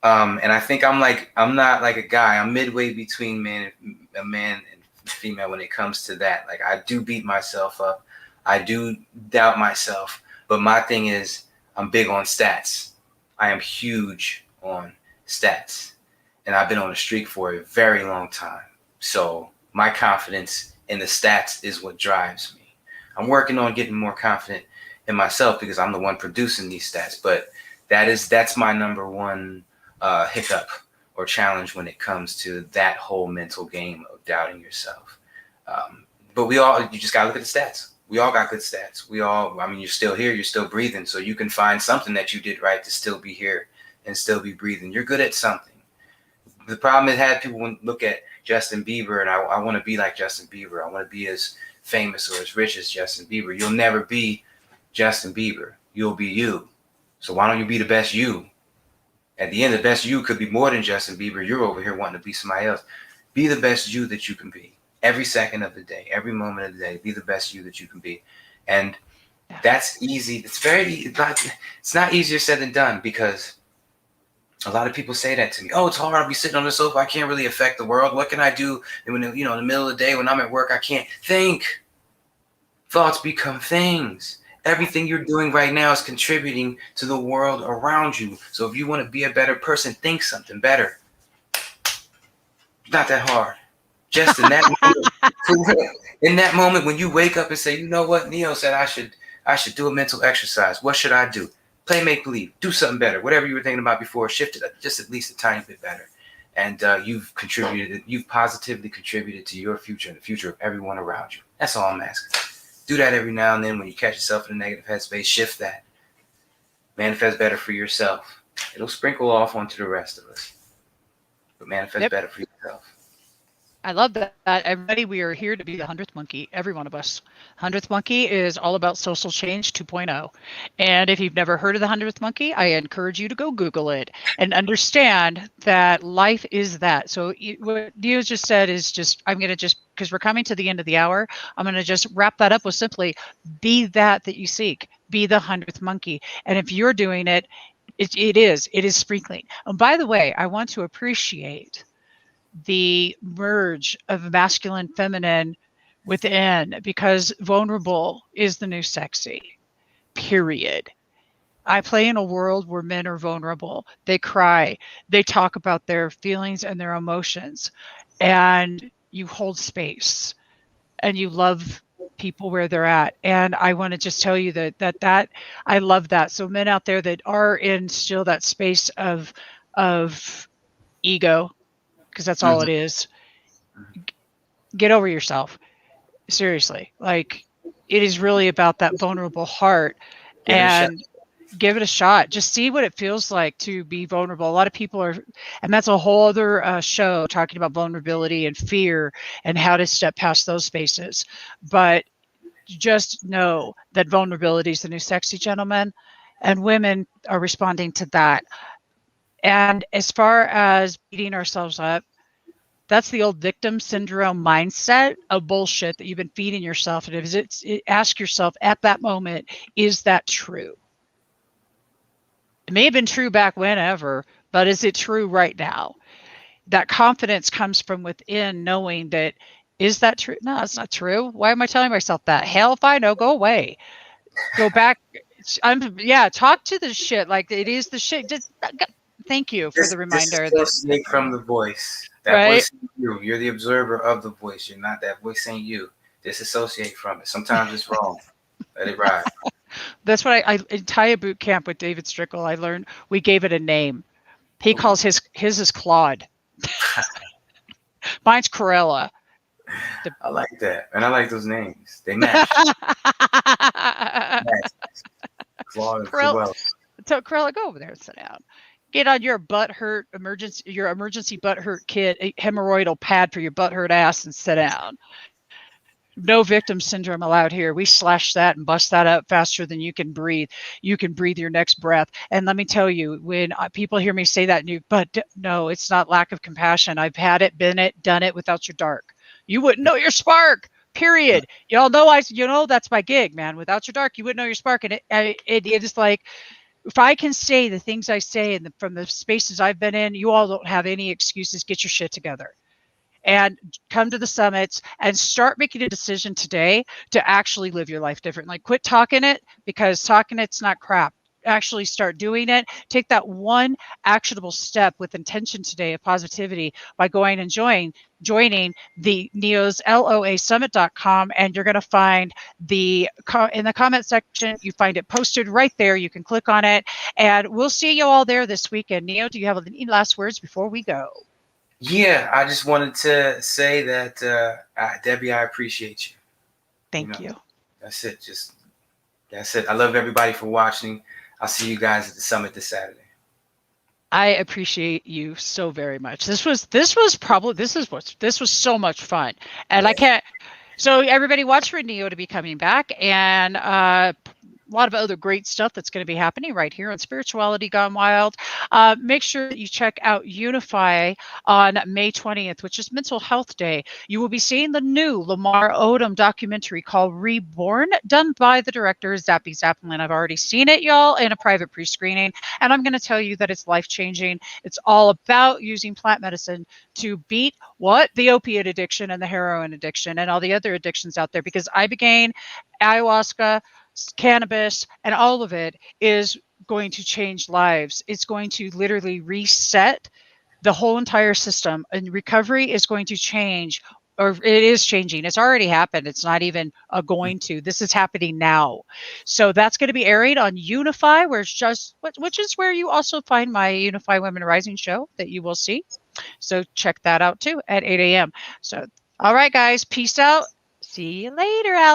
And I think I'm not like a guy. I'm midway between a man and female when it comes to that. Like I do beat myself up. I do doubt myself. But my thing is I'm big on stats. I am huge on stats. And I've been on a streak for a very long time. So my confidence in the stats is what drives me. I'm working on getting more confident in myself because I'm the one producing these stats. But that's my number one hiccup or challenge when it comes to that whole mental game of doubting yourself. But you just gotta look at the stats. We all got good stats. You're still here, you're still breathing, so you can find something that you did right to still be here and still be breathing. You're good at something. The problem is had people look at Justin Bieber and I want to be like Justin Bieber. I want to be as famous or as rich as Justin Bieber. You'll never be Justin Bieber. You'll be you. So why don't you be the best you? At the end, the best you could be more than Justin Bieber. You're over here wanting to be somebody else. Be the best you that you can be. Every second of the day, every moment of the day, be the best you that you can be. And that's easy. It's not easier said than done because a lot of people say that to me. Oh, it's hard. I'll be sitting on the sofa. I can't really affect the world. What can I do? And when, in the middle of the day when I'm at work, I can't think. Thoughts become things. Everything you're doing right now is contributing to the world around you. So if you want to be a better person, think something better. Not that hard. Just in that moment, in that moment when you wake up and say, you know what, Neo said I should do a mental exercise. What should I do? Play make believe. Do something better. Whatever you were thinking about before, shift it just at least a tiny bit better. And you've positively contributed to your future and the future of everyone around you. That's all I'm asking. Do that every now and then when you catch yourself in a negative headspace. Shift that. Manifest better for yourself. It'll sprinkle off onto the rest of us. But manifest better for yourself. I love that. Everybody, we are here to be the 100th monkey, every one of us. 100th monkey is all about social change 2.0. And if you've never heard of the 100th monkey, I encourage you to go Google it and understand that life is that. So what Neo just said is I'm going to because we're coming to the end of the hour, I'm going to just wrap that up with simply be that you seek. Be the 100th monkey. And if you're doing it, it is sprinkling. And by the way, I want to appreciate the merge of masculine, feminine within, because vulnerable is the new sexy, period. I play in a world where men are vulnerable. They cry, they talk about their feelings and their emotions, and you hold space and you love people where they're at. And I want to just tell you that I love that. So men out there that are in still that space of ego, because that's all it is, get over yourself. Seriously. Like, it is really about that vulnerable heart. And give it a shot. Just see what it feels like to be vulnerable. A lot of people are, and that's a whole other show talking about vulnerability and fear and how to step past those spaces. But just know that vulnerability is the new sexy, gentlemen, and women are responding to that. And as far as beating ourselves up, that's the old victim syndrome mindset of bullshit that you've been feeding yourself. And ask yourself at that moment, is that true? It may have been true back whenever, but is it true right now? That confidence comes from within, knowing that, is that true? No, it's not true. Why am I telling myself that? Hell if I know, go away. Go back. Talk to the shit like it is the shit. Just thank you for the reminder. Disassociate from the voice. That voice ain't you. You're the observer of the voice. You're not that voice. Ain't you. Disassociate from it. Sometimes it's wrong. Let it ride. That's what I in Taya boot camp with David Strickle, I learned we gave it a name. He calls his is Claude. Mine's Corella. I like that. And I like those names. They match. Claude and Corella. So Corella, go over there and sit down. Get on your emergency butt hurt kit, a hemorrhoidal pad for your butt hurt ass, and sit down. No victim syndrome allowed here. We slash that and bust that up faster than you can breathe. You can breathe your next breath. And let me tell you, when people hear me say that, but no, it's not lack of compassion. I've had it, been it, done it without your dark. You wouldn't know your spark. Period. Y'all know that's my gig, man. Without your dark, you wouldn't know your spark. And it is like, if I can say the things I say and from the spaces I've been in, you all don't have any excuses. Get your shit together and come to the summits and start making a decision today to actually live your life differently. Like, quit talking it, because talking it's not crap. Actually start doing it. Take that one actionable step with intention today of positivity by going and joining the NEO's LOAsummit.com, and you're going to find in the comment section, you find it posted right there. You can click on it, and we'll see you all there this weekend. Neo, do you have any last words before we go? Yeah, I just wanted to say that, Debbie, I appreciate you. Thank you. That's it. That's it. I love everybody for watching. I'll see you guys at the summit this Saturday. I appreciate you so very much. This was so much fun, and I can't. So everybody, watch for Neo to be coming back, and a lot of other great stuff that's going to be happening right here on Spirituality Gone Wild. Make sure that you check out Unify on May 20th, which is Mental Health Day. You will be seeing the new Lamar Odom documentary called Reborn, done by the director Zappy Zappelin. I've already seen it, y'all, in a private pre-screening, and I'm going to tell you that it's life-changing. It's all about using plant medicine to beat the opiate addiction and the heroin addiction and all the other addictions out there, because ibogaine, ayahuasca, cannabis, and all of it is going to change lives. It's going to literally reset the whole entire system, and recovery is going to change, or it is changing. It's already happened. It's not even going to. This is happening now. So that's going to be airing on Unify, which is where you also find my Unify Women Rising show that you will see. So check that out too at 8 a.m. So, all right, guys, peace out. See you later, Alex.